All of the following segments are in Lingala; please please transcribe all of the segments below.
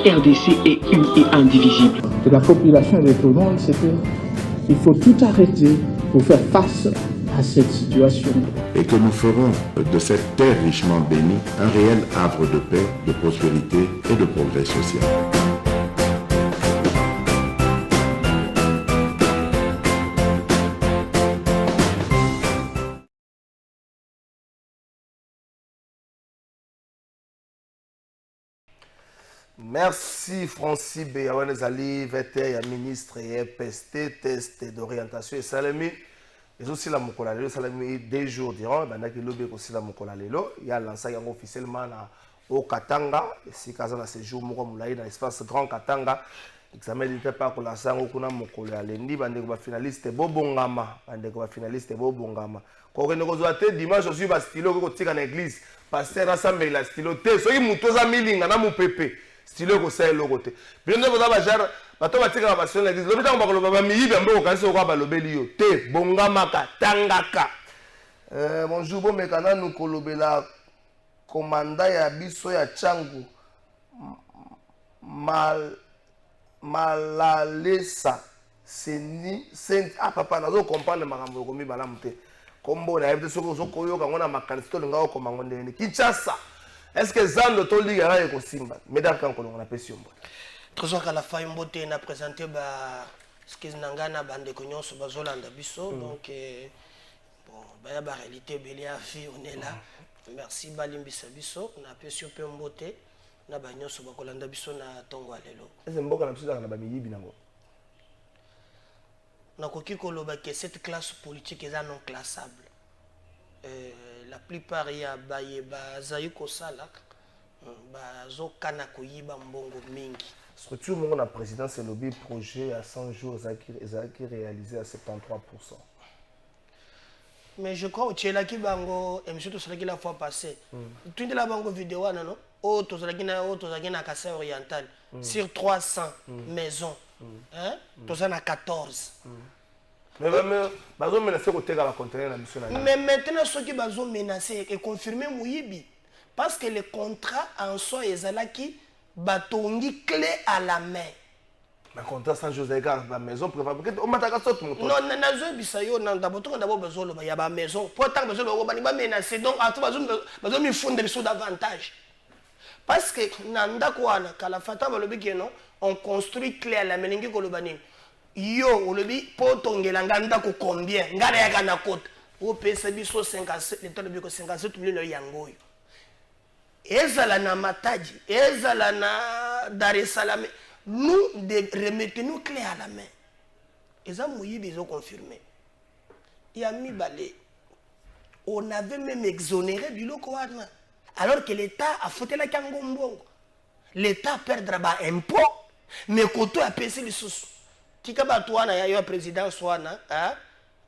RDC est une et indivisible. De la population de Tonon, c'est qu'il faut tout arrêter pour faire face à cette situation. Et que nous ferons de cette terre richement bénie un réel havre de paix, de prospérité et de progrès social. Merci Francis Béaouane Zali, VT, ministre et PST, test d'orientation et salami. Et aussi la Mokolalelo, salami 2 jours durant, il y a aussi la Mokolalelo. Il y a lancé officiellement au Katanga, si Kazan a ce jour, dans l'espace Grand Katanga. L'examen n'était pas pour lancer au Kuna Mokolalendi, il y a finaliste Bobongama. Finaliste Bobongama. Quand on a dimanche, je suis à stylo qui est en église. Pasteur Rassemble la stylo. Soki mutoza milinga na mupepe. Stylo ko sa eloko te. Bien nde boza bajara bato batika ba pasteur na église. Lobita ko ba ba miyibi ambo ko kanisa ko ba lobeli yo. Te bongamaka tangaka. Bonjour bon mekana nous kolobela commandant ya biso ya Changu malalesa seni sent papa nazo comprendre makambo ko mi balamu te. Kombo na yebte soko soko yo kangona makanisi linga ko mangonde ni Kinshasa. Est-ce que Zando to liga ra ko simba medar kan ko ngona pesi yombo. Trésor kala fa yombote na présenter ba skiz nangana bande ko nyonso bazolanda biso donc bon ba ya ba réalité beli a fi on est là. Merci balimbisa biso na pesi pe mbote na ba nyonso ba kolanda biso na tongo alelo. Est-ce mboka na biso na ba miyibi nango. Que cette classe politique est non classable. La plupart il y a Zayuko Salak, Bazo Kanako Yiba Mbongo Mingi. Surtout mon la présidence et lobby projet à 100 jours qui réalisé à 73%. Mais je crois que là qui bango et monsieur tout cela qui la fois passée. Tout de la bango vidéo non oh tout cela qui na Kassai oriental sur 300 maisons. Hein? Tout ça na 14. Mais bazo menacer côté la contenir la mission. Mais maintenant ceux qui bazo menacer et confirmer Mouyibi parce que le contrat en soi ezalaki batongi clé à la main. Mais contrat sans José Gare la maison préfère on mataka saute mon. Non nazo bisayo na d'abord bazolo ba ya ba maison. Pourtant bazolo ba menacer donc à tout bazo mi fonder sur davantage. Parce que nanda kwana kala fata balobi que non on construit clé à la main ngi kolobani. Yo olobi potongela nganda ko combien ngara ya kana kota o pesa biso 57 l'état de 57 millions yango yo ezala na Matadi ezala na Dar es Salaam nous remettez-nous clé à la main eza Mouyibi ils ont confirmé il a mis balé on avait même exonéré du loco alors que l'État a foutu la kango mbongo l'État perdra ba impôt mais koto a payé les sous tika batwana ya yo président swana hein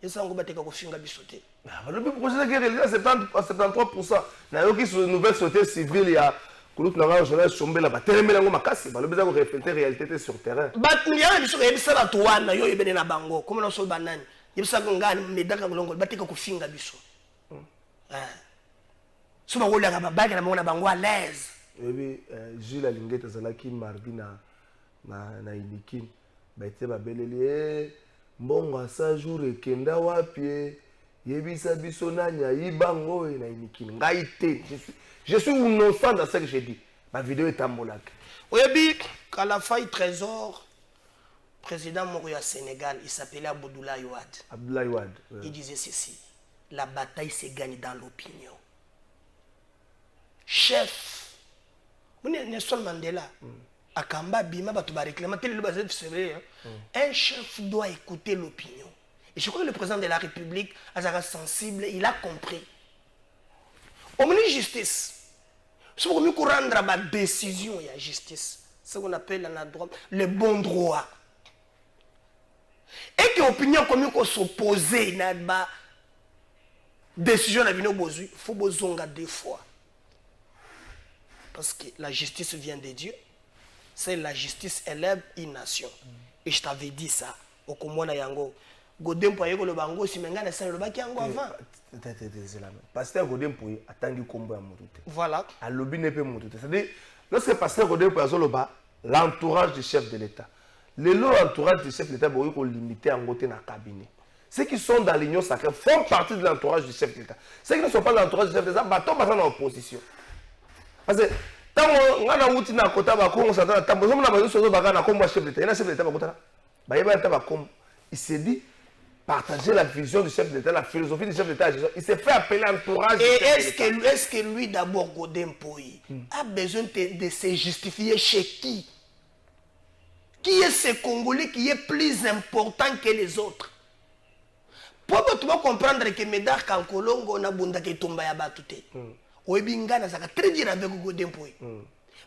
esango bateka ko finga bisote le projet qui est réalisé à 73%. Na yo qui sur nouvelle société civile ya kulut na journal chombela ba telemela ngo makasi ba lobeza ko refléter réalité sur terrain bat ndiana biso ko yebisa batwana yo yebene na bango comme na so banani yebisa ko ngani medaka ngolongo bateka ko finga biso so ba wolanga ba baga na mona bango à l'aise ebi Gilles Alingeta zalaki mardi na Ilikin baite babeleli mbongo asa jour ekenda wapi yebisa biso nanya yibango na Ilikin ngai te je suis innocent dans ce que j'ai dit ma vidéo est ambolaka oyebi kala faille trésor président Moria Sénégal il s'appelait Abdoulaye Wade il disait ceci la bataille se gagne dans l'opinion chef Nelson Mandela Akamba Bima Batuba réclame un chef doit écouter l'opinion. Et je crois que le président de la République, Azara sensible, il a compris. Au milieu de justice, c'est pour nous rendre ma décision et la justice. C'est ce qu'on appelle le bon droit. Et que l'opinion comme qu'on s'opposer à la décision il faut besoin deux fois. Parce que la justice vient de Dieu. C'est la justice élève une nation. Et je t'avais dit ça. Au Komona Yango. Godem Poye le bango si mengana ça le baki yango avant. Pasteur Godem Poye attendu combo à Moutouté. Voilà. À lobby ne peut Moutouté. C'est-à-dire lorsque pasteur Godem Poye azoloba l'entourage du chef de l'État. L'entourage du chef de l'État est limité en côté dans le cabinet. Ceux qui sont dans l'union sacrée font partie de l'entourage du chef de l'État. Ceux qui ne sont pas dans l'entourage du chef de l'État, ils sont dans l'opposition. Parce que quand on a un outil dans le côté, on s'entend, il s'est dit partager la vision du chef de l'État, la philosophie du chef de l'État. Il s'est fait appeler l'entourage. Et est-ce que lui d'abord, Godin Poyi, a besoin de se justifier chez qui? Qui est ce Congolais qui est plus important que les autres? Pour que tu vas comprendre que Médard Kankolongo na bunda ke tomba ya batute. Oebingana saka très dur avec Godin Poyi.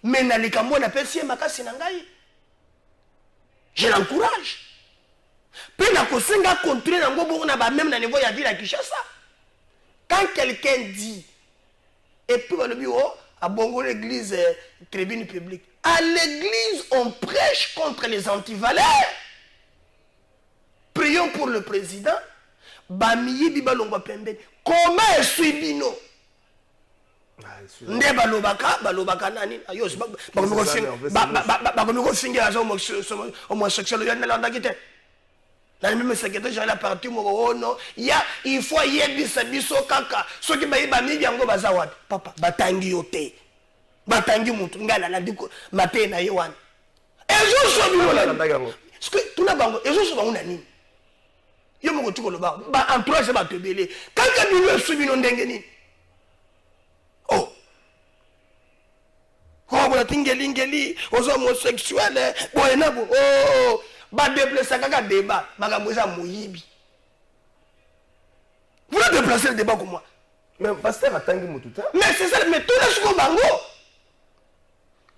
Mais na likambo na pesi makasi na ngai. Je l'encourage. Puis na kosenga continuer na ngobo na ba même na niveau ya ville à Kinshasa. Quand quelqu'un dit et puis le bureau à Bongo l'église tribune publique. À l'église, on prêche contre les antivaleurs. Prions pour le président. Bamiyi bibalongwa pembeni. Comment est-ce bino? Nde balobaka nani? Ayo, bakomiko fingi azo homosexuel yandela kite. Dans le même secrétaire, j'ai la partie non. Il faut y être biso kaka. Ceux qui bayi bami yango bazawad. Papa, batangi yote. Batangi mutu ngala la diko maté na yewan. Ezo so bino la. Parce que tout na bango, ezo so bango nani. Yo moko tuko lo ba. Ba entourage ba tebele. Kaka bino so bino ndenge ni. Oh. Oh, la tingeli, ozo homosexuel, boy na bo. Oh. Ba déplacer kaka débat, makamboza moyibi. Vous voulez déplacer le débat comme moi? Mais pasteur atangi mututa. Mais c'est ça, mais tout le suko bango.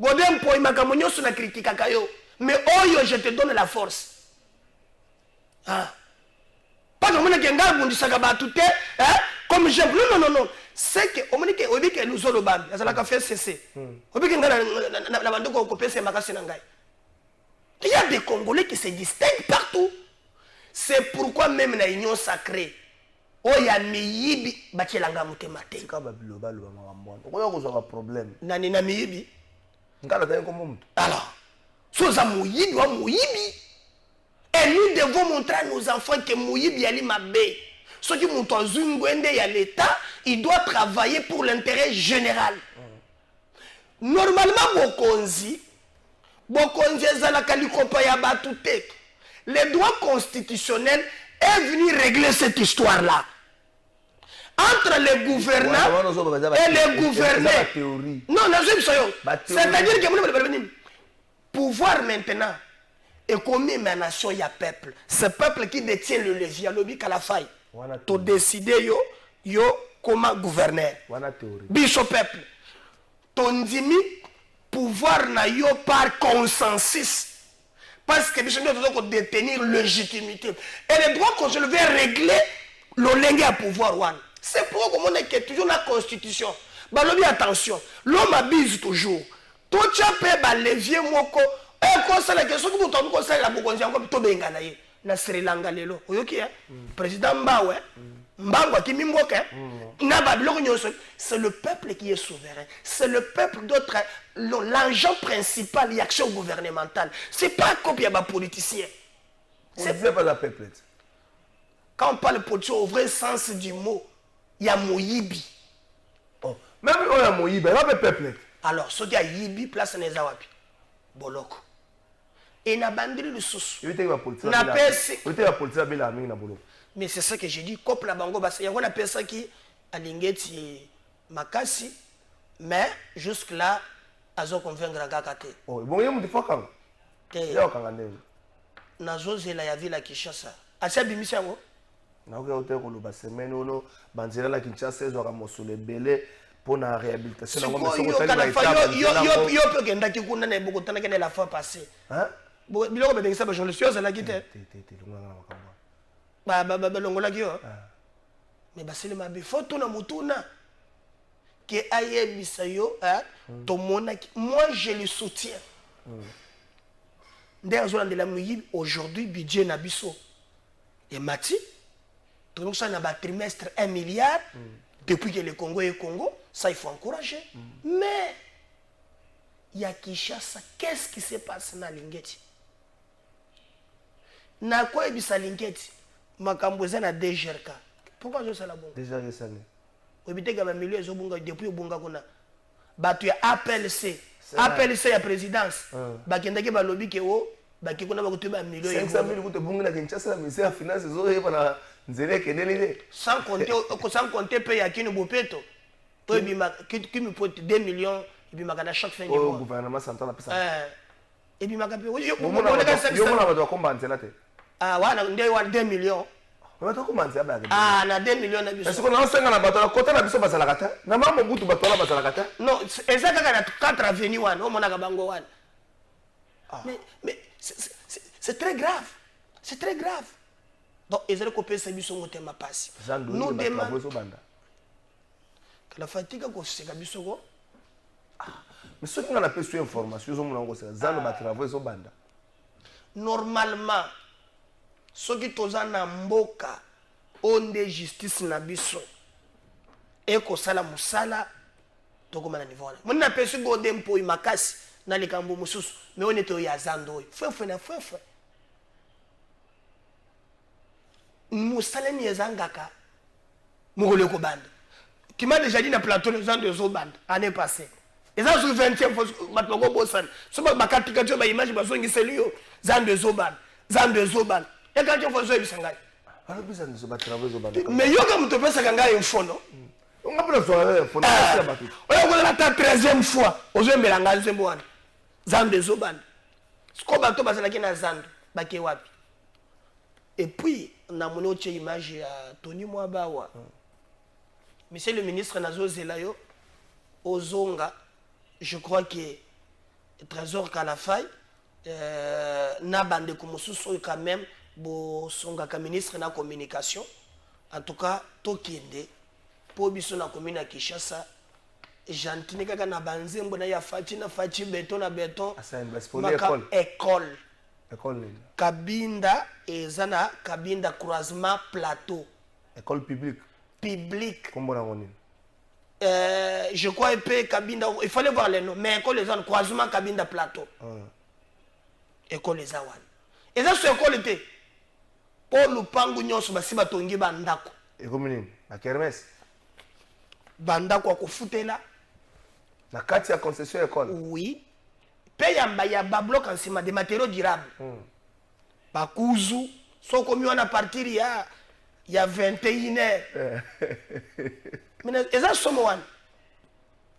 Godin Poyi makamonyo sur la critique kakayo. Mais oh yo, je te donne la force. Ah. Pas comme on a kenga bundi sakaba tout hein? Comme je non. C'est que on dit que obi que nous solo bambi, ça la ka fait cesser. Obi que na bando ko kopese makasi na ngai. Il y a des Congolais qui se distinguent partout. C'est pourquoi même dans l'union sacrée, oh il y a miyibi bachelanga mutemate. C'est quand babiloba lo makambo. Okoya kozwa problème. Nani na miyibi? Ngala tayo comme mutu. Alors, soza muyibi wa muyibi. Et nous devons montrer à nos enfants que muyibi ali mabe. Ceux qui montent en zungwende y a l'État, il doit travailler pour l'intérêt général. Normalement bokonzi le droit constitutionnel est venu régler cette histoire-là. Entre les gouvernants et les gouvernés. Non, c'est-à-dire que pouvoir maintenant est commis ma nation, il y a peuple. Ce peuple qui détient le levier, le bic à la faille. Tu décides yo comment gouverner. Bicho peuple. Ton dimi pouvoir na yo par consensus. Parce que nous devons détenir légitimité. Et le droit qu'on se veut régler le lingue à pouvoir. C'est pourquoi on est toujours la constitution. Balobi attention, l'homme abuse toujours. Tout ça peut levier moko. Et quand c'est la question que vous avez conseillé la Bokonzi encore plutôt bengana ye. Na Sri Lanka lelo. Oyoki hein. Président Mbawe. Mbangwa qui mimboke. C'est le peuple qui est souverain. C'est le peuple d'autres. L'agent principal, l'action gouvernementale. Ce n'est pas comme il y a des politiciens. C'est pas la peuple. Quand on parle politique au vrai sens du mot, il y a Moyibi. Oh. Même il y a Moyibi, il y a pas peuple. Alors, ce qui a Yibi, place Nezawapi. Boloko. Et na bandiri le sous. Na pesi. Mais c'est ça que j'ai dit, couple la bango, il y a une personne qui a l'ingéti makasi, mais jusque-là, ils ont convaincu la gakate. Oh, bon, il y a un peu de il y a un peu Nazo zela ya vila Kinshasa. Asa bimisi yango? Na oke hotel ko loba semaine ono banzela la Kinshasa ezwa mosole belé pour la réhabilitation. Yo peut kenda ki kuna na beaucoup tana kena la fois passée. Hein? Bo biloko be ngisa ba je le suis à la guitare. Longola ki yo. Mais basele mabe photo na mutuna. Que ayebisa yo to mona moi je le soutiens. Aujourd'hui, budget Nabiso et Mati, donc ça n'a pas trimestre 1 milliard depuis que le Congo est Congo, ça il faut encourager. Mais il y a Kinshasa, qu'est-ce qui s'est passé dans Lingeti? Na quoi ebisa Lingeti? Makambo eza na DGRK. Pourquoi je sais la bonne? DGRK ça né. Obité que milieu ezo bunga depuis bunga kona. Batu ya APLC. APLC ya présidence. Bakendaki ba lobby ke o baki kona ba kutuba milieu 500 000 kuto bunga na Kinshasa, ministère ya finance zo yeba na nzele kenelele. Sans compter paye à Kino Bopeto. Qui me porte 2 millions et puis à chaque fin du mois. Au gouvernement central a ça. Et puis ma yo mona ba komba nzela te. Ah wana ndé wa 2 millions. Mais to komba nzela ba. Ah na 2 millions na biso. Est-ce qu'on a 5 na bato na kota na biso bazala kata? Na mama mutu bato na bazala kata? Non, ezaka na 4 avenues wana, o mona ka bango wana. Mais c'est très grave. C'est très grave. Donc ezali ko pesa biso motema pasi. Nous demandons la fatigue ko seka biso ko. Mais ceux qui ont la peste information, ils ont zano ba travaux zo banda. Normalement, ceux qui toza na mboka onde justice na biso et ko sala musala to ko mana niveau wana. Mona pesi go dempo imakasi na likambo mususu, mais on était ya zando. Fefe na fefe. Musala ni ezangaka. Mugole ko banda. Qui m'a déjà dit dans le plateau les gens de Zoban l'année passée. Et ça, sur 20e fois, je Bossan. Ce n'est pas caricature, mais image, je suis celui Zan de Zoban. Zan de Zoban. Et quand tu fais ça, mais il y a comme tu fais ça, il y a un fond, non? On a pris un fond. On a la 13e fois. On a mis la Zan de Zoban. Ce qu'on a fait, c'est Zan. Et puis, on a mon autre image à Tony Mwabawa. Monsieur le ministre Nazo Zelayo, Ozonga, je crois que le trésor Kalafay, n'a bandé comme sous quand même, Songa comme ministre de la communication. En tout cas, Tokiende, pour biso na commune à Kinshasa, j'entends que na banze mbona ya fati na fati béton na béton. École. École. Kabinda et zana Kabinda croisement plateau. École publique. Public. Je crois que Kabinda, il fallait voir les noms, mais école les gens croisement Kabinda plateau. École les Awan. Et ça c'est école était. Pour le pangu nyonso basiba tongi bandako. École la kermesse. Bandako ko futela. La carte à concession école. Oui. Paye ya ba bloc en ciment des matériaux durables. Bakuzu, so comme on a partir il y a 21 heures. Mais est-ce que c'est moi?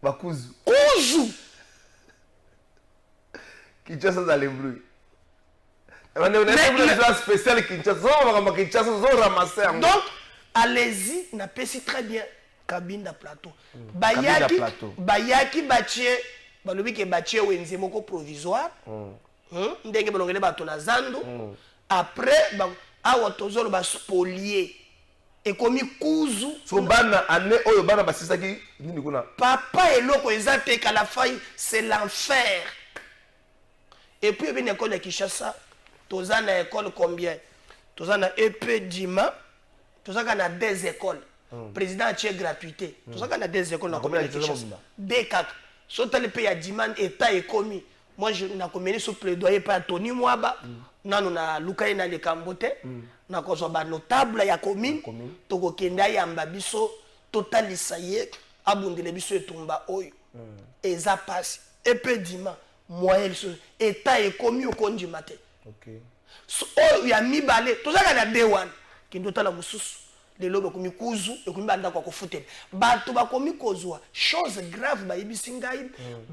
Bakuzu. Kuzu. Kinshasa dans les bruits. On a un spécial Kinshasa. On va ramasser. Donc, allez-y, n'a pas si très bien. Kabinda plateau. Bayaki bâtier. Balobi ke bâtier wenze moko provisoire. Ndenge balongele bato na zando. Après, awa tozolo ba spolier. Et comme kuzu so bana ane oyo bana basisaki nini kuna papa eloko ezate kala faille c'est l'enfer. Et puis bien école de Kinshasa tozana école combien tozana EP Dima tozana 2 écoles président a tué gratuité tozana 2 écoles na commune de Kinshasa D4 sotale pe ya Dima état est commis. Moi je na communiqué sous plaidoyer par Tony Mwaba nanu na lukai na lekambote na kozo ba notable ya commune toko kenda ya mbabiso totalisa ye abundele biso etumba oyo eza passe epedima moyen état est commis au konji maté. OK so ya mibale tozaka na day one kindo tala mususu lelo ba komi kuzu ekomi banda kwa kofutela bato ba komi kozwa chose grave ba yibisi ngai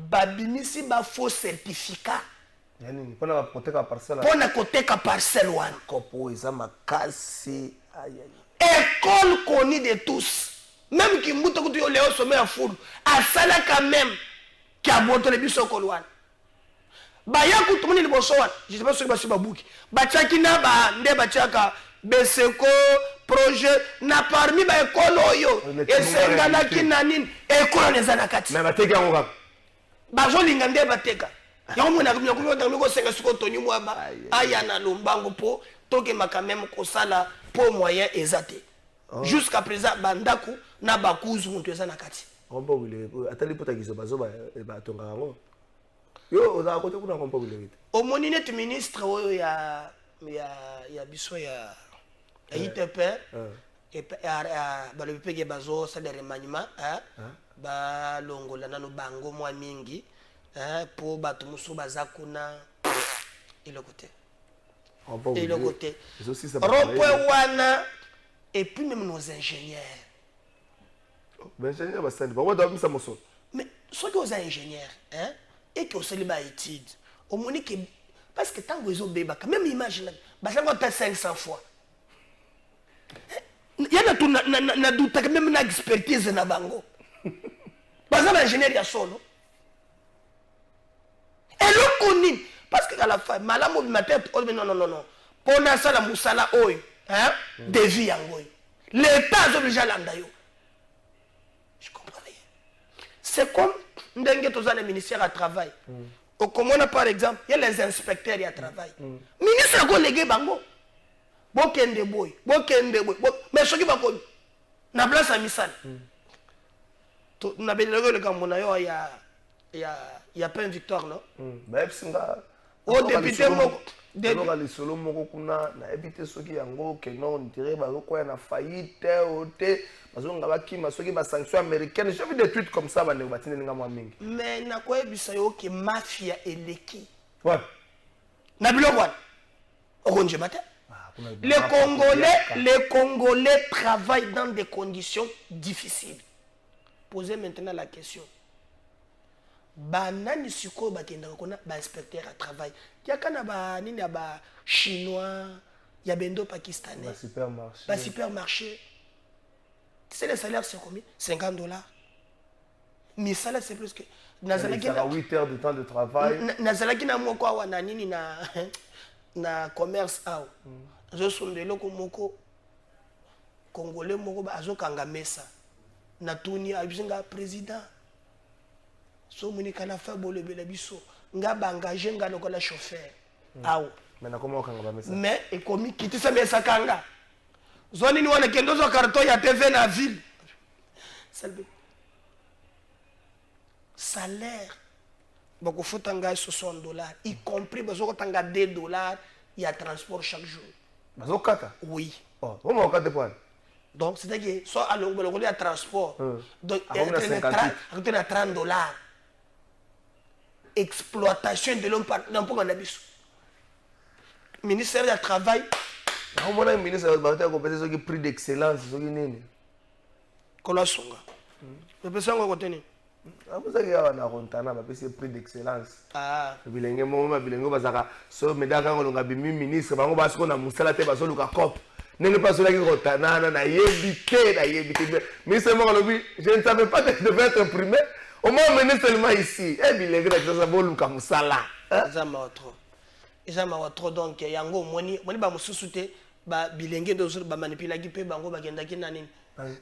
babimisi ba faux certificat. Yani pona ba koteka parcelle. Pona koteka parcelle wana. Kopo eza makasi. École connue de tous. Même qui mouto kutu yo leo sommet à foule. A sala quand même qui a monté le biso kolwana. Baya kutu moni liboso wana. Je sais pas ce que basi babuki. Bachaki na ba nde bachaka Beseko projet na parmi ba école oyo. Esengana kinanine école nezana kati. Mais bateka ngo kaka. Bazo linga nde bateka. Yango mona kumya kumya ndako senga siko Tony Mwaba aya na lombango po toke maka même kosala po moyen ezate. Jusqu'à présent bandaku na bakuzu mutu ezana kati. Ombo wile atali pota kiso bazo ba tonga ngo. Yo, on a côté pour comprendre le au moninet ministre il y a biso ya ITP et le pege bazo ça des remaniements ba longola nanu bango mwa mingi pour batu musu bazakuna et le côté rond-point wana et puis même nos ingénieurs mais ingénieur ba stand ba wada misa moso mais ceux qui sont ingénieurs et qui ont fait des études au moins que parce que tant que ils ont bébé quand même imagine bah ça va 500 fois il y a tout na doute que même na expertise na bango bah ça ingénieur ya solo et le connu parce que à la fin malamu matin non pour na sala musala oyo de vie yango l'état a déjà landa yo je comprends rien c'est comme ndenge toza le ministère à travail au Comona par exemple il y a les inspecteurs à travail ministre a collègue bango bokende boy mais ce qui va comme na place à misal to na belego le kamona yo ya pas une victoire non bah singa au député moko deloka lisolo moko kuna na éviter soki yango que non dirait ba ko na faillite ote bazonga bakima soki ba sanction américaine j'ai vu des tweets comme ça bande batine nga mwa mingi mais na ko ebisa yo ke mafia eleki ouais na biloko wana okonje mata les Congolais travaillent dans des conditions difficiles. Posez maintenant la question. Banani siko bakenda kona ba inspecteur à travail. Ya kana ba nini ba chinois, ya bendo pakistanais. Ba supermarché. Tu sais le salaire c'est combien? $50. Mais ça là c'est plus que nazalaki na 8 heures de temps de travail. Nazalaki na moko wana nini na commerce aw. Je suis loko moko congolais moko azokanga mesa na tuni abisinga président so moni kana fa bolebela biso nga ba engagé nga lokola chauffeur aw mais na comment kanga ba mesa mais ekomi kitisa mesa kanga zoni ni wana kendo zo carton ya TV na ville salaire bako fotanga $60 y compris bazoko tanga $2 il y a transport chaque jour. Bazokata? Oui. Oh, comment on kate point? Donc c'est-à-dire soit à l'ongole à transport. Donc il y a $30. Exploitation de l'homme par n'importe quoi n'abis. Ministère du travail. On voit un ministre de la compétence qui prix d'excellence, ce qui n'est. Kolosonga. Le personne qu'on connaît. Ah, vous savez, on a Rontana, mais c'est prix d'excellence. Ah. Bilingue, moi, bilingue, parce que so médaille quand on a bimi ministre, parce qu'on va se qu'on a moussala te parce que Lucas Cop. N'est pas cela qui Rontana, na yébité. Mais c'est moi le je ne savais pas que je devais être imprimé. Au moins, ministre seulement ici. Eh bilingue, ça va Lucas moussala. Ils ont trop donc yango moni ba mususute ba bilingue dozo ba manipulaki pe bango ba kendaki nani.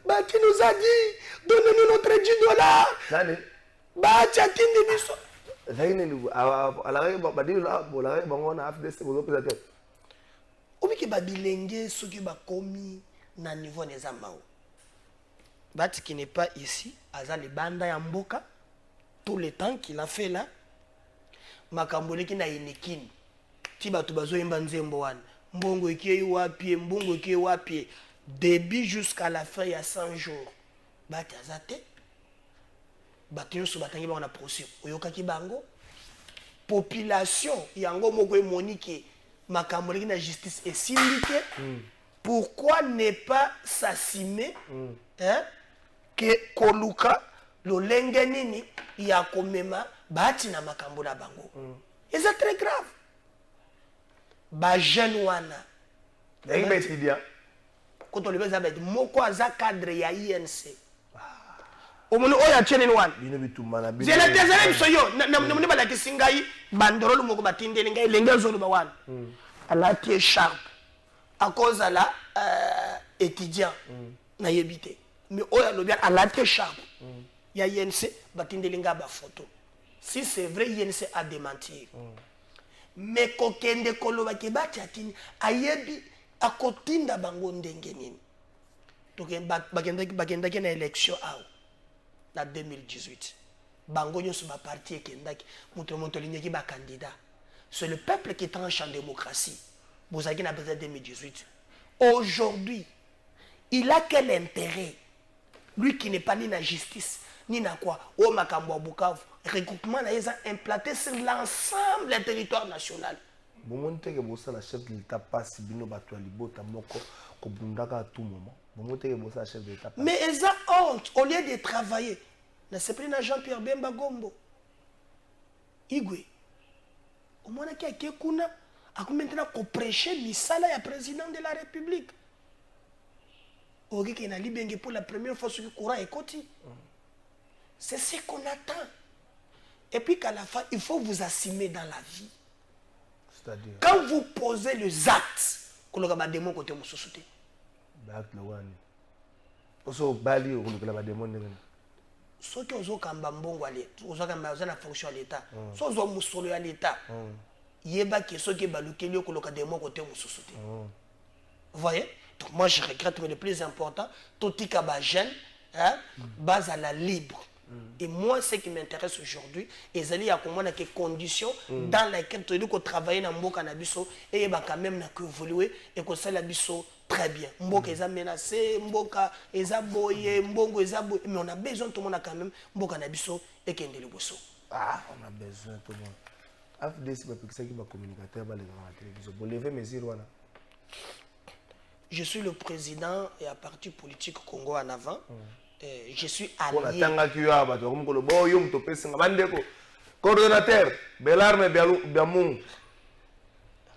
Bah, qui nous a dit, donnez-nous notre $10. Bah, tchatine biso. Obi ki ba bilenge soki ba komi na niveau des amao. Bati qui n'est pas ici, aza le banda ya mboka tout le temps qu'il a fait là. Makambole ki na yenekini. Ti batu bazo yemba nzembo wana. Mbongo ki wapi, mbongo ki wapi. Début jusqu'à la fin, il y a 100 jours. Batazate. Batinyo sou batangi ba on a procès. Oyokaki bango. Population, yango moko monique makamboleki na justice et syndiqué. Pourquoi ne pas s'assumer que koluka lo lenge nini ya komema bati na makambo na bango. Et c'est très grave. Ba jeune wana. Ndenge étudiant. Quand on le veut, moko aza cadre ya INC. Omono oya chene wan. Je la désolé biso yo na moni ba la kisingai bandrolo moko batindeli ngai lenga zolo ba wan. Ala tie sharp à cause à la étudiant na yebité. Mais oya lo bien ala tie sharp. Ya INC batindeli nga ba photo. Si c'est vrai INC a démentir. Mais kokende koloba ke bati atini ayebi akotinda bango ndenge nini donc bagenda na élection aw na 2018 bango nyonso ba parti ekendaki moto moto lignaki ba candidat. C'est le peuple qui tranche en démocratie. Vous avez besoin 2018. Aujourd'hui, il a quel intérêt, lui qui n'est pas ni la justice, ni na quoi, au Makambo Bukavu, regroupement a implanté sur l'ensemble du territoire national. Bon, on que bossa la chef de l'État passe bino batwa libota moko ko bundaka à tout moment. Bon, que bossa la chef de l'État. Mais ils ont honte au lieu de travailler. Ne c'est plus Jean-Pierre Bemba Gombo. Igwe. Au moins qui a kuna a maintenant qu'on prêcher misala ya président de la République. Ogi qui na libenge pour la première fois sur le courant et côté. C'est ce qu'on attend. Et puis qu'à la fin, il faut vous assumer dans la vie. C'est-à-dire quand vous posez les actes, que le gars démon côté mon société. Acte le wani. Oso bali o que la démon ne. Ceux qui ont kamba mbongo ali, ceux qui ont la fonction à l'État, ceux qui ont musolo à l'État. Yeba qui ceux qui baluki le que le gars démon côté mon société. Vous voyez? Donc moi je regrette, mais le plus important, tout qui est jeune, base à la libre. Et moi, ce qui m'intéresse aujourd'hui, c'est qu'il y a des conditions dans lesquelles tu dois travailler dans le cannabis et il y a quand même évolué et que ça très bien. Mboka est menacé, Mboka est aboyé, Mbongo est aboyé, mais on a besoin tout le monde quand même Mboka cannabis et qu'il y ait des boissons. Ah, on a besoin tout le monde. AFDC, c'est qui va communicateur à la télévision. Vous levez mes yeux. Je suis le président et à parti politique Congo en avant. Je suis allié. Coordonnateur, Belarme Biamung.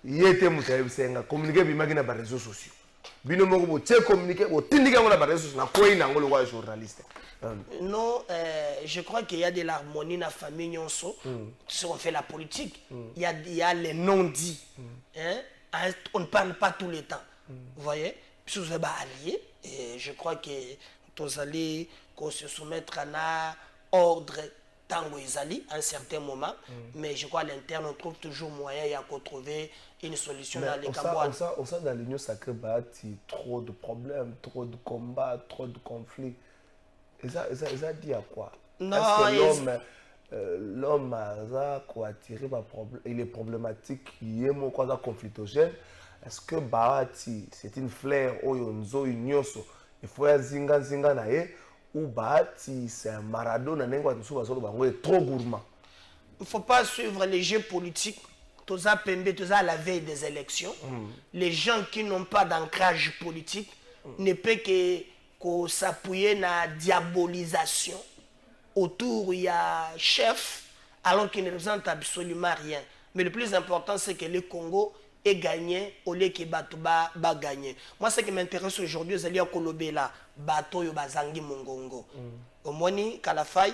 Il était moutaré, communiquer avec les réseaux sociaux. Binomo, vous communiquer, vous tindicez avec les réseaux sociaux, vous avez un journaliste. Non, je crois qu'il y a de l'harmonie dans la famille. Si on fait la politique, il y a les non-dits. On ne parle pas tout le temps. Vous voyez, si vous êtes alliés, et je crois que vous allez se soumettre à un ordre tango izali à un certain moment, mais je crois à l'interne on trouve toujours moyen de trouver une solution dans les Cameroun. On sent dans l'Union sacrée trop de problèmes, trop de combats, trop de conflits. Et ça dit à quoi? Non, l'homme a attiré il est problématique, il est mon conflictogène. Est-ce que Bahati c'est une fleur oyonzo unyoso il faut zinga nae ou Bahati c'est un Maradona n'engwa tsuba solo bango est trop gourmand. Il faut pas suivre les jeux politiques. Tous à Pembe, tous à la veille des élections. Les gens qui n'ont pas d'ancrage politique ne peuvent que s'appuyer dans la diabolisation. Autour il y a chef alors qu'il ne représente absolument rien. Mais le plus important c'est que le Congo et gagner au lieu que bateau ba gagner. Moi ce qui m'intéresse aujourd'hui c'est que Kolobela bateau yo bazangi mongongo. Au moni Kalafai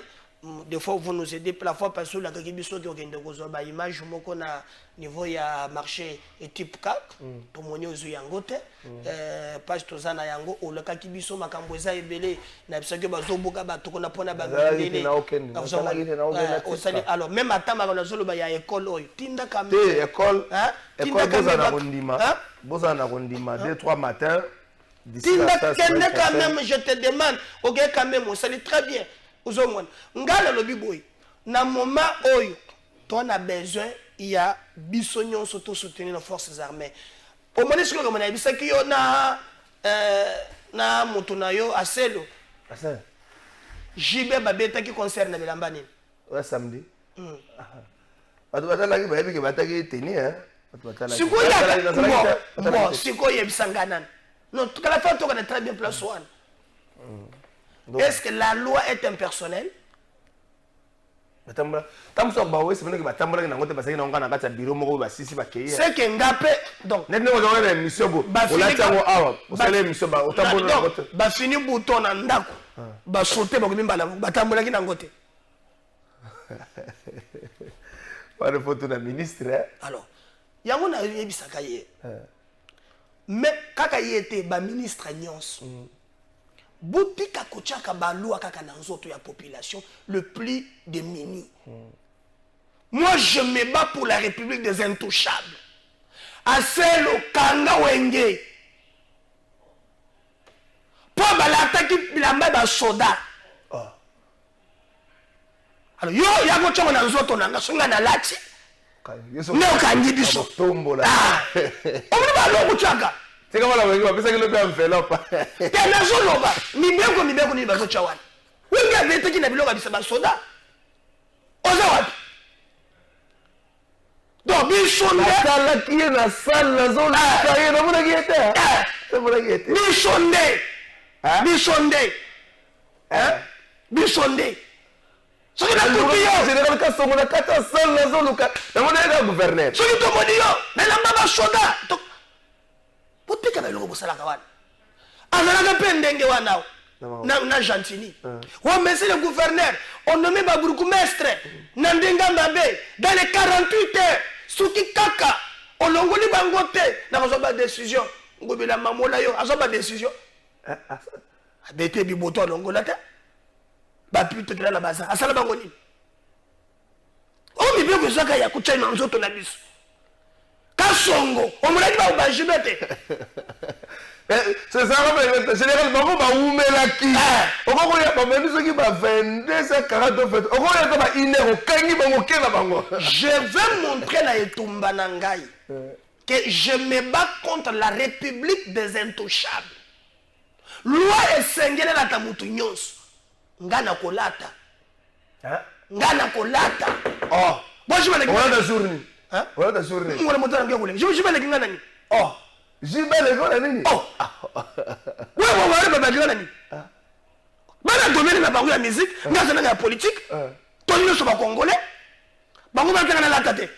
des fois vous nous aidez la fois parce que la kibiso qui ogende kozo ba image moko na niveau ya marché et type 4 to moni ozu yangote page tozana yango o le kibiso makambo eza ebele na biso ke bazobuka bato kona pona ba ndele alors même atama na zolo ba ya école oyo tinda kamé école bozana kondima 2-3 matins tinda kende quand même je te demande OK quand même on sait très bien Ozomwana ngala lobi boy na moment oyo on a besoin il y a bisognon surtout soutenir nos forces armées au moment où comme on a bisa ki yo na mutuna yo aselo jibe babeta ki concert na bilamba nini ouais samedi bato batala ki bayebi ke bataki teni siko ya bon siko yebisa ngana non tout la fois to kana très bien place one. Est-ce que la loi est impersonnelle? C'est que Ngapé donc ba fini bouton na ndako ba sauter ba komimbala ba tambola ki nangote. Pas de photo na ministre. Alors, yango na yebisaka ye. Mais kaka yete ba ministre nyonso. Boutika kochaka balua kaka na nzoto ya population le plus de mini. Moi je me bats pour la République des intouchables. Aselo kanga wenge. Pour balata ki bilamba ba soda. alors yo ya ko chongo na nzoto nanga songa na lati ne okangi biso tombola omuli ba lo kuchaka tika mala wengi wapesa kilo kwa envelope tena zoloba mibeko ni bazo chawana winga vete kina biloka bisa ba soda oza wapi donc bisonde kala kiye na salle na zone kaye na muna kiete na muna kiete bisonde soki na kupi yo général Kasongo na kata salle na zone ka na muna eka gouverneur soki to moni yo na lamba ba soda to potika na longo bosala wana azalaka pe ndenge wana na Gentini on met le gouverneur on nomme ba bourgmestre na ndenga mbabe dans les 48 heures soki kaka olongoli bango te na ko ba décision ngobela mamola yo azoba décision abete biboto olongola te ba pute de la baza asala bango ni o mi beko zaka ya kuchaina nzoto na biso Kasongo omulaki ba ubajibete c'est ça comme général bango ba umelaki okoko ya ba memiso ki ba 22 40 fait okoko ya ba inero kangi bango kena bango je vais montrer na etumba na ngai que je me bats contre la république des intouchables loi esengele na tamutu nyonso ngana kolata oh bon je vais on a journée on a journée on a monté na ngole je vais le ngana ni oh jibele ko na nini oh ouais baba ngana ni bana domaine na bango ya musique ngaza na ya politique toni so ba congolais bango ba kana la tête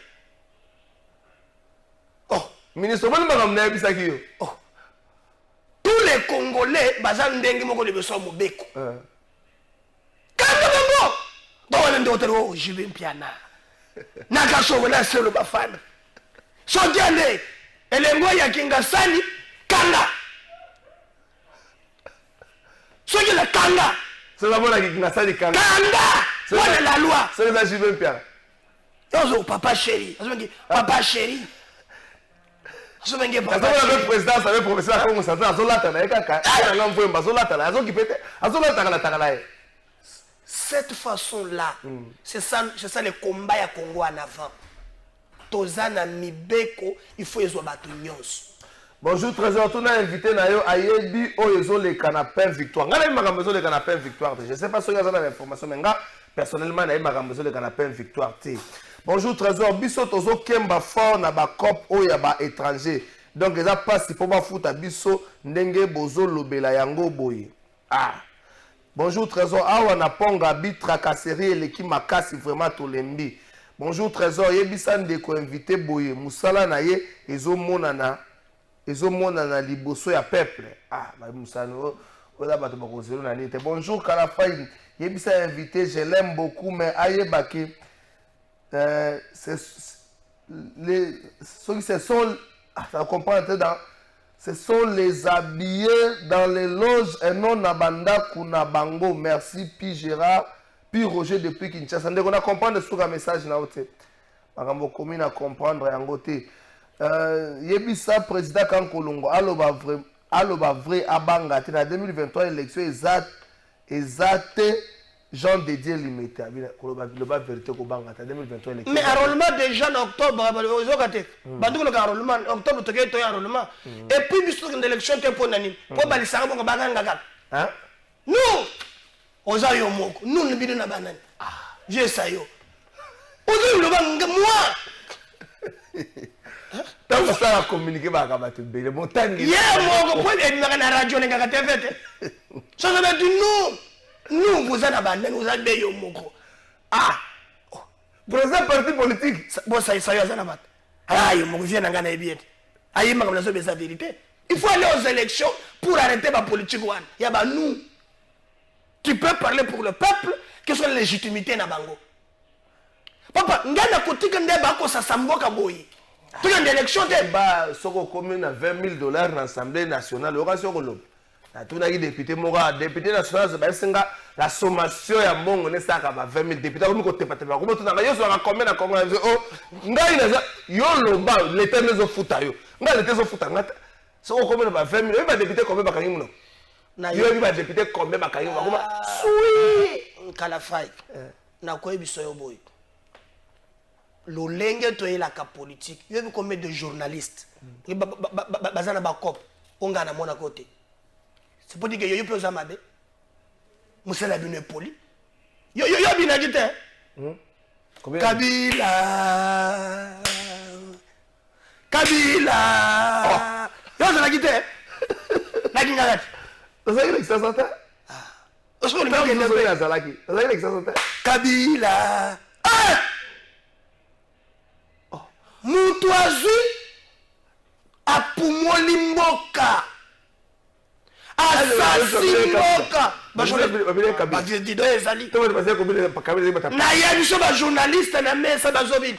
oh ministre bana ngamna bisaki yo oh tous les congolais baza ndenge moko de beso mobeko kanga bango bawana ndo tero jibe mpiana naka so na selo bafana so diale elengo ya kingasani kanga so la kanga c'est la bonne kingasani kanga voilà la loi c'est la jibe mpiana yozo papa chéri papa chéri so bengi papa le président savait professeur Kongo Santa azolata na ekaka na mvemba azolata na azokipete azolata na takala. Cette façon-là, c'est ça le combat ya Congo en avant. Tozana mibeko, il faut les battre nyonso. Bonjour trésor, tu n'as invité na yo ayebi oyezo le canapé victoire. Ngana makambezo le canapé victoire. Je sais pas si vous avez l'information mais nga personnellement na makambezo le canapé victoire té. Bonjour trésor, biso tozo kemba fort na ba cop oya ba étranger. Donc eza passe pour ba futa biso ndenge bozo lobela yango boye. Ah. Bonjour Trésor, awa na ponga bitra kasserie leki makasi vraiment tolembi. Bonjour Trésor, yebisa ndeko invité boye musala na ye ezomona na liboso ya peuple. Ah, ba musano ola bato bakozelo na nite. Bonjour Kalafai, yebisa invité, je l'aime beaucoup mais ayebaki ça comprend dans ce sont les habillés dans les loges et non Nabanda Kunabango. Merci, puis Gérard, puis Roger depuis Kinshasa. On a compris ce message là. On commune à comprendre en côté. Yebisa président Kankolongo, allo vrai abanga. En 2023 élection exacte Jean Dédié limité. Le bas vérité ko banga 2023 élection. Mais enrôlement déjà en octobre, bandu ko enrôlement octobre to ke to enrôlement. Et puis biso l'élection te pour nani. Pour balisanga bongo baganga kaka. Hein? Nous oza yo moko. Nous ne bido na banani. Ah, je sais yo. Ozo lo banga moi. Tant que ça a communiqué ba ba te bele montagne. Yeah moko pour être na radio ngaka TV. Ça veut dire nous. Nous, vous avez abandonné, vous avez eu moko. Ah! Président parti politique. Bon, ça y est, Zanabat. Ah, il m'a dit, n'a bien. Ah, il m'a dit, la vérité. Il faut aller aux élections pour arrêter la politique. Il y a nous. Tu peux parler pour le peuple, quelle soit la légitimité na bango. Papa, ngana kotika ndeba ko sa samboka boyi. Tu as une élection de ba soko commune à $20,000 dans l'Assemblée nationale, l'occasion ko lob. Tout n'a député mora député national c'est senga la sommation ya mbongo ne saka ba 20,000 députés comme ko tepate ba ko tuna yo so ka combien na Congo oh ngai na yo loba l'état les ofuta yo ngai l'état ofuta ngata so ko combien ba 20,000 yo ba député combien ba kangi muno na yo ba député combien ba kangi ba kuma sui Kalafai nakoyebi biso yo boye lolenge toyelaka politique yo yebi combien de journalistes baza na bacope onga na mona côté c'est pour dire que yo mpe oza mabe mosala bino epoli yo binaki te Kabila yo ozalaki te nakingaka te ozalaki na kisasa te ozalaki na kisasa te Kabila mutu azwi apumoli mboka asasi mboka bavidido ezali na ya biso bajournaliste na mesa bazobini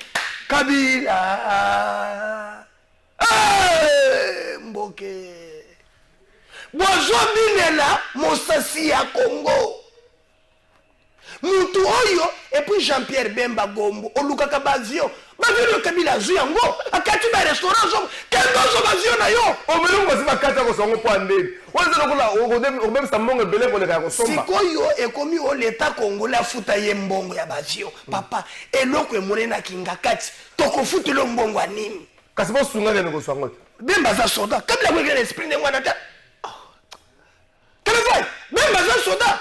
Kabila mboke bozobinela mosasi ya Congo mutu oyo epuis Jean-Pierre Bemba Gombo olukaka bavio bavio Kabila azwi yango akati ba restaurant zo kendo zo bavio na yo omeli ngosi bakata ko songo po andeni wazelo kula omemisa mbongo ebele koleka ko somba sikoyo ekomi o leta congolais afuta ye mbongo ya bavio papa eloko emonena kinga kati tokofutela mbongo anini kasi bosunga ngene ko swango Bemba za soda Kabila ko ngene esprit ngwa na ta Kabila Bemba za soda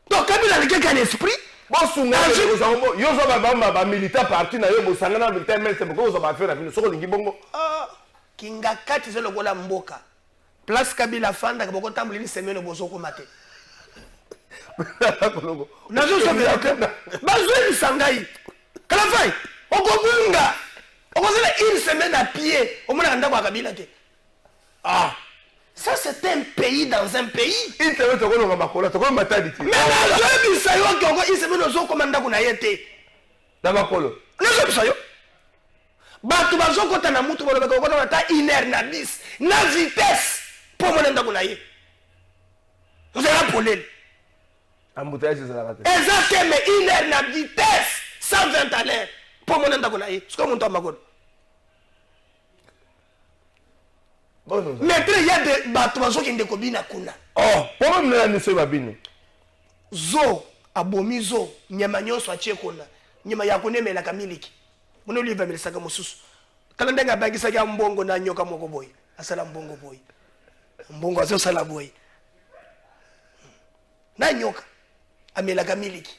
donc Kabila le quelqu'un esprit bosunga ngene ko swango yo zo ba militaire parti na yo bosanga na militaire mais c'est beaucoup zo ba faire na bino soko lingi bongo kinga kati zelo kola mboka place Kabila fanda boko tambuli ni semaine bozo ko mate nazo so bien bazwe ni sangai kala fai okobunga okozela une semaine à pied au moins ndako Kabila te ça c'est un pays dans un pays une semaine to ko makola to ko mataditi mais nazo bisa yo ko une semaine ozo ko ndako na yete na makolo nazo bisa yo batu bazokota na mutu bolobeka kokota na ta iner na bis na vitesse po mona ndako na ye ozala polele embouteillage ezalaka te exactement iner na vitesse 120 à l'heure po mona ndako na ye siko muntu amakolo maître ya de batu bazokende kobina kuna po mona na miso babini zo abomi zo nyama nyonso atie kuna nyama ya kunemelaka miliki mona oliva melisaka mosusu tala ndenge abangisaki ya mbongo na nyoka moko boye asala mbongo boye mbongo azosala boye na nyoka amelaka miliki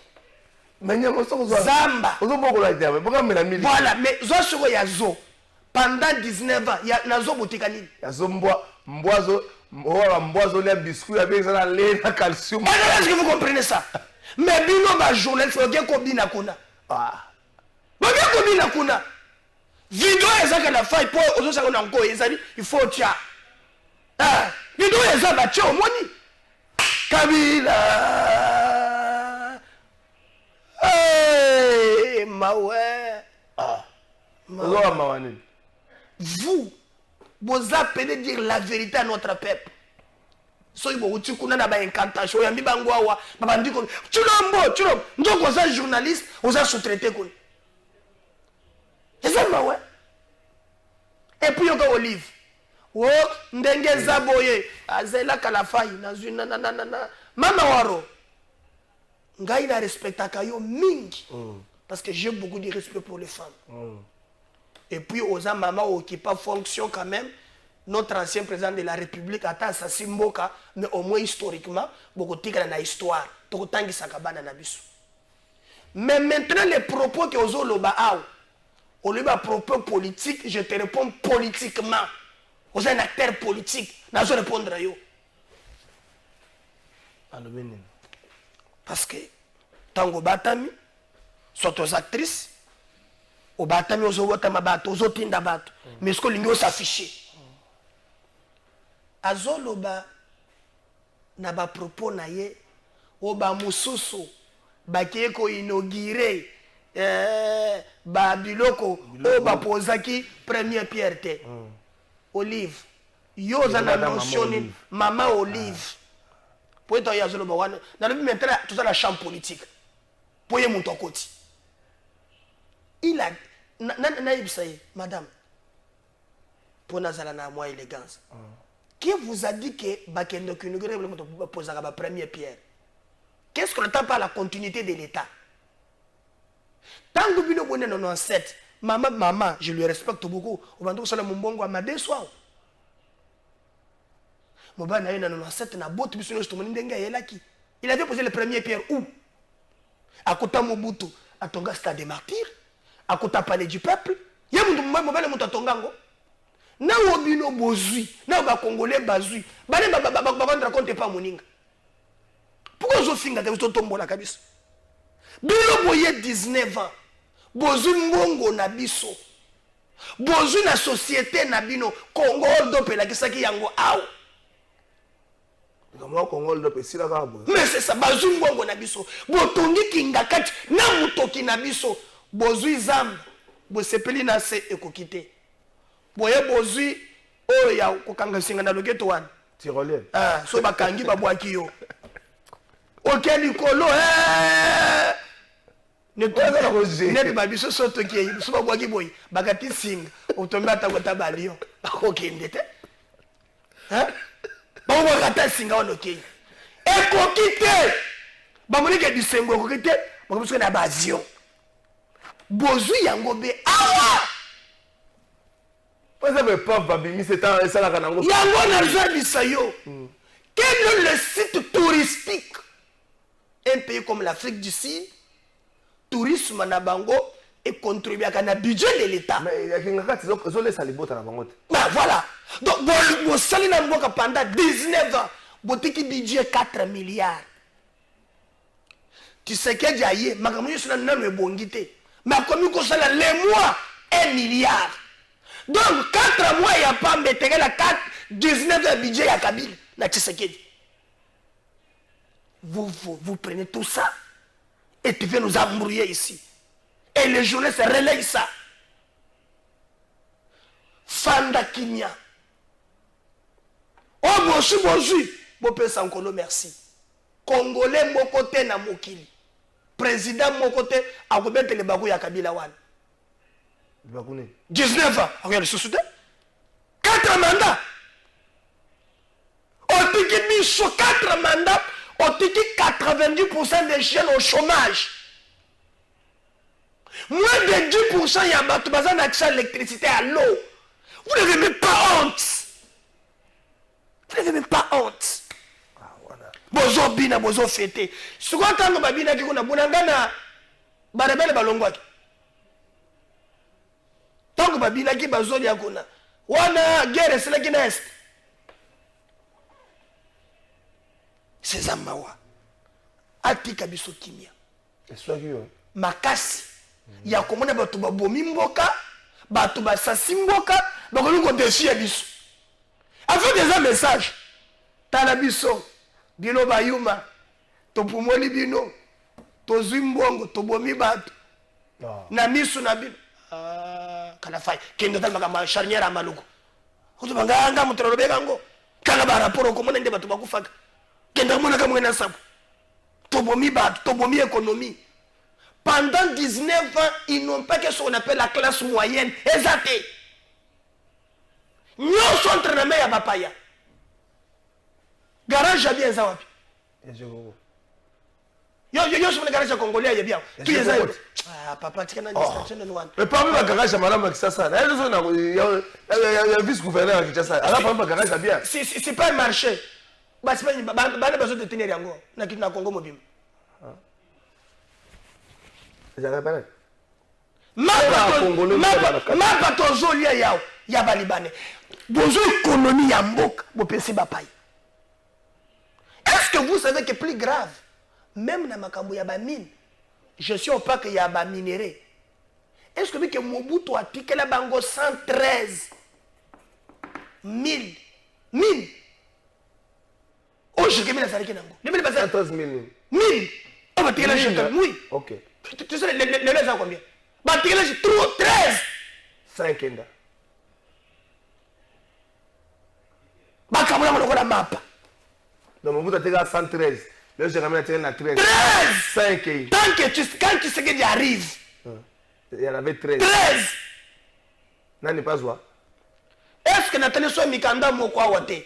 zamba voilà mais zo soko ya zo pendant 19 ans ya nazo botika nini ya zo mbwazo les biscuits avec ça la lait la calcium est-ce que vous comprenez ça mais bino ba journaliste ok ko bina kuna Bobia kobina kuna video ezaka na fai po ozosaka na ngo ezali il faut tia video eza ba tia omoni Kabila mawe mawe vous appelez dire la vérité à notre peuple soki bouti kuna na ba incantation ya mibango awa babandi ko chulo ndoko za journaliste oza sous-traité ko ezama ouais et puis yoka Olive wo ndenge za boye azela kala fai na zuna na mama waro ngai na respectaka yo mingi parce que j'ai beaucoup de respect pour les femmes et puis oza mama occupe fonction quand même notre ancien président de la République ata sa simboka mais au moins historiquement beaucoup tika na histoire to tangisa kabana na biso mais maintenant les propos que ozo loba aw au lieu de propos politique je te réponds politiquement oza un acteur politique nazo répondre à yo aluminium parce que tango batami soit aux actrices au batami ozo botama bato ozo tinda bato mais ce que lingo s'afficher azoloba na ba propos na ye o ba mususu bakie ko inaugurer ba biloko o ba pozaki première pierre te Olive yo za na notion mama Olive pour toi yazoloba wana na lebi maintenant tout ça la champ politique pour ye muntu akoti il a na ibsaye madame pour nazala na moi élégance qui vous a dit que bakendo kinugere posera ba première pierre? Qu'est-ce qu'on entend par la continuité de l'État? Tango bino bonne 97. Maman, je lui respecte beaucoup. Au moment où ça mon bongo à ma déçoit. Mon ban a eu 97 na botte biso to monindenga yelaki. Il avait posé les premières pierres où? À Kota Mobutu, à Tonga Stade des Martyrs, à Kota Palais du Peuple. Il y a mon bel mot à Tongango. Na obino bozui, na ba congolais bazui. Bale ba raconte pas moninga. Pourquoi zo finga de to tombo la kabisa? Bilo boye 19 ans. Bozui mbongo na biso. Bozui na société na bino Congo do pela kisaki yango awo. Mais c'est ça, bazui mbongo na biso. Botongi kingakati na mutoki na biso. Bozui zam, bo sepeli na se ekokite. Boye bozui oya kokanga singa na loketo wana. Tyrolien. Ah, so bakangi babwaki yo. OK likolo net babiso soto ki so babwaki boy bakati singa otomba atakota balio akokende te. Hein? Ba wakata singa wana OK. Ekokite. Ba monike disengo ekokite, bakobiso na bazio. Bozui yango be awa. Vous avez pas babimi c'est ça la kanango. Yango na zabisa yo. Quel est le site touristique? Un pays comme l'Afrique du Sud, tourisme na bango et contribue à un budget de l'État. Mais il y a quelqu'un qui ont laissé les bottes à la bangote. Bah voilà. Donc vous salez na mboka pendant 19 ans, botiki budget 4 milliards. Tu sais que jaye makamu sur na no bongité. Mais comme ko sala les mois 1 milliard. Donc 4 mois il y a pas mettre la 4 19 budget à Kabila na Tshisekedi. Vous prenez tout ça et tu viens nous embrouiller ici. Et les journalistes relayent ça. Fanda Kimia. Oh, bonjour, bonjour. Bon, Sankolo, merci. Congolais, mon côté, na mokili. Président, mon côté, à combien de bagou ya Kabila wan? 19 ans. Regarde le sous-soutien. 4 mandats. On tiki biso 4 mandats. On tiki 90% des jeunes au chômage. Moins de 10% il y a un accès à l'électricité, à l'eau. Vous n'avez même pas honte. Vous n'avez même pas honte. Bozo bina, bozo fêté. Ce qu'on entend, babina qui kuna bunangana, barabele balongwaki. Tant que babina qui bazo yakuna, wana guerre c'est la Guinness. C'est Zamawa. Atika biso kimia. Makasi. Ya komona batu babomi mboka, batu basasi mboka, bakolungo défi biso. Avec des messages. Tala biso, bino bayuma, topumoli bino, tozwi mbongo, tobomi batu. Na misu na bino. Kana fai, kendo tal makamba charnière amaluko. Kutu banganga mutero begango. Kala ba rapport komona nde batu bakufaka. Kenda mona kama ngena sabu. Tobomi batu, tobomi économie. Pendant 19 ans, ils n'ont pas que ce qu'on appelle la classe moyenne. Exact. Nous sommes entraînés à Bapaya. Garage à bien ça. Yo sur le garage congolais, il y a bien. Tu es là. Ah, papa, tu as une distraction de nous. Mais parmi les garages à madame Kissasa, il y a un vice-gouverneur à Kissasa. Alors, parmi les garages à bien. C'est pas un marché. Bah, c'est pas besoin de tenir Yango. Na kitna Congo mobile. Ma bato zolia yao ya balibane. Bozo économie ya mboka bo pesi bapai. Est-ce que vous savez que plus grave, même dans makambo ya ba mine, je suis au pas que ya ba minéré. Est-ce que vous que Mobutu a piqué la bango 113 000 mine. Oh, je gagne la salade nango. Ne me pas 113 000. 1000. On va tirer la chute. Oui. OK. Tu sais, les gens ont combien? Bah, tu sais, 13. 5 enda. Bah, comment on a la map? Donc, vous avez 113. Là, j'ai ramené à 13. 13. 5. Quand tu sais que tu arrives. Il y en avait 13. 13. Non, n'est pas joie. Est-ce que Nathalie soit Mikanda Moko Awate?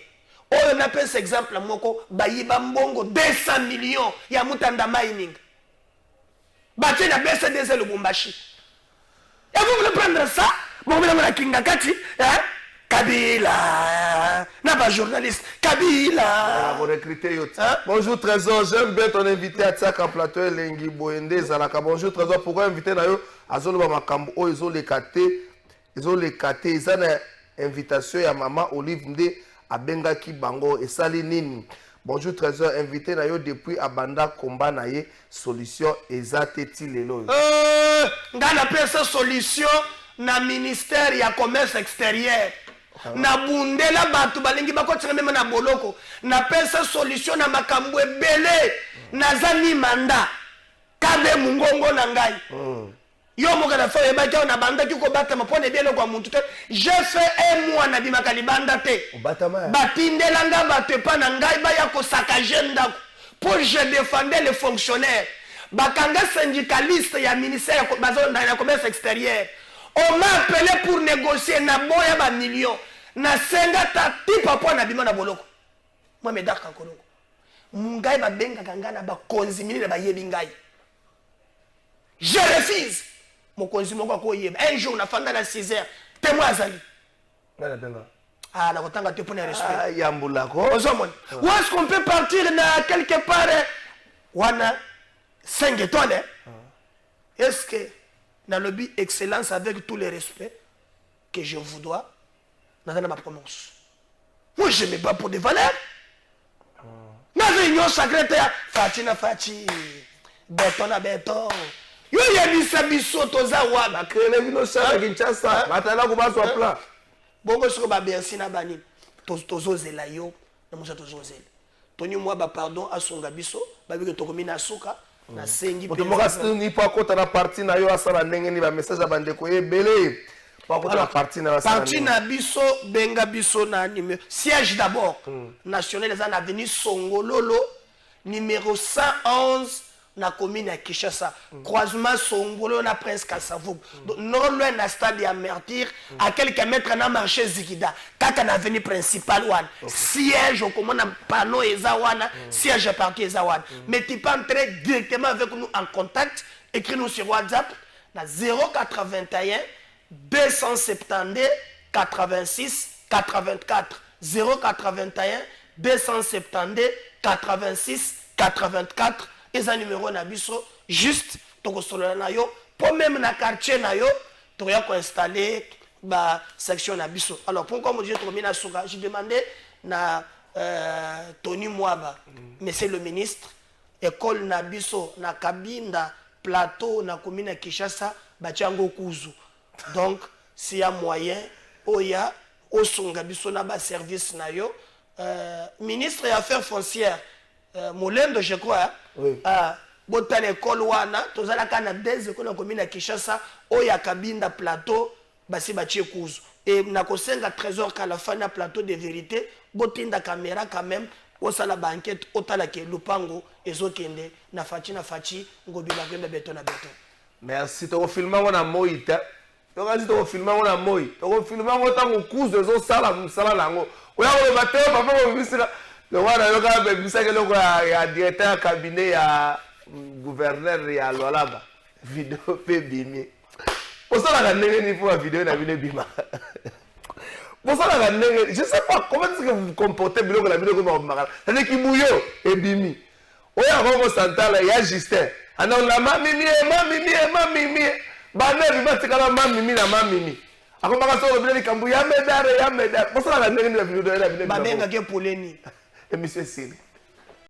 Oh, on appelle cet exemple Moko, Bayiba Mbongo, 200 millions. Il y a Moutanda Mining. Baté na BCDZ Lubumbashi. vous voulez prendre ça? Bon, vous voulez Kinga Kati, hein? Kabila, n'a pas journaliste. Kabila. Bonjour Trésor, j'aime bien ton invité à Tsaka Plateau et Lengi Boende Zalaka. Bonjour Trésor, pourquoi inviter Nayo Azolo Makambo, ils ont les katé, ils ont une invitation à maman Olive Nde à Bengaki Bango et Salinini. Bonjour Trésor, invité Nayo depuis Abanda Komba Naye, solution Ezateti Lelo. Dans la personne solution, na ministère ya commerce extérieur. Na bundela batu balingi bakotira meme na boloko. Na pesa solution na makambo ebele. Na zani manda. Kade mungongo na ngai. Yo moka na fa ebaka na banda ki ko bata mapone bien kwa muntu te. J'ai fait un mois na bimaka libanda te. Batindela nga batu pa na ngai ba ya ko saccager ndako. Pour je défendais les fonctionnaires. Bakanga syndicaliste ya ministère ya commerce extérieur. On m'a appelé pour négocier na boya ba million. Na senga tati papa na bima na boloko. Moi me daka koloko. Mungai ba benga kangana ba konzimini na ba yebi ngai. Je refuse. Mon konzimo kwa ko yeba. Un jour na fanda na 6h. Témoin azali. Ngala benga. Ah na kotanga te pona respect. Ah yambula ko. Ozomon. Où est-ce qu'on peut partir na quelque part wana 5 étoiles. Est-ce que dans le but excellence avec tous les respects que je vous dois, dans ma prononce. Moi, je ne me bats pour des valeurs. Dans l'union sacrée, Fati na Fati, béton na béton. Yo yebisa biso toza wana. Créer vino chata Kinshasa. Matala ko ba so plan. Bongo soko ba bersi na bani. Tozozela yo, na musa tozozela. Toni moi ba pardon asonga biso, ba bi ke tokomina suka. Na sengi pe. Moto ni pa kota na parti na yo asala ndenge ni ba message abande ko ebele. Pa kota na parti na asala. Parti na biso benga biso na numéro siège d'abord national les en avenue Songololo numéro 111 na commune à Kinshasa. Croisement Songolo na Prince Kassavou. Non loin na stade ya Martyr à quelques mètres na marché Zikida. Kaka na avenue principale one. Siège au commande panneau ezawana, siège parti ezawana. Mais tu peux entrer directement avec nous en contact, écris-nous sur WhatsApp na 081 272 86 84 081 272 86 84 et un numéro na biso juste to solo na yo pour même na quartier na yo to ya ko installer ba section na biso. Alors pourquoi moi je termine à Souga, j'ai demandé na Tony Mwaba, monsieur le ministre, école na biso na Kabinda plateau na commune Kinshasa batiango kuzu. Donc s'il y a moyen oya osunga biso na ba service na yo ministre des affaires foncières Molendo je crois oui. Botan école wana tozala kana des écoles na commune Kinshasa oya Kabinda plateau basi batie kuzu et na kosenga trésor kala fana plateau de vérité botinda caméra quand même osala ba enquête otala ke lupango ezokende na fachi ngobila kwembe beton na beton. Merci to filma wana moita. To kazi to filma wana moi. To filma ngota ngokuzo ezosala musala lango. Oya ko bateo papa ko bisira. Le wana yo ka be bisake loko ya directeur cabinet ya gouverneur ya Lwalaba. Vidéo pe bimi. Osala ka ndenge ni pour vidéo na bine bima. Osala ka ndenge, je sais pas comment est-ce que vous vous comportez biloko la vidéo ko makala. C'est ki bouyo e bimi. Oya ko santala ya Justin. Ana la mamimi. Ba ne bi batikala mamimi na mamimi. Akomaka so obile kambu ya medare. Osala ka ndenge ni la vidéo na bine bima. Ba benga ke poleni. Et monsieur Sili.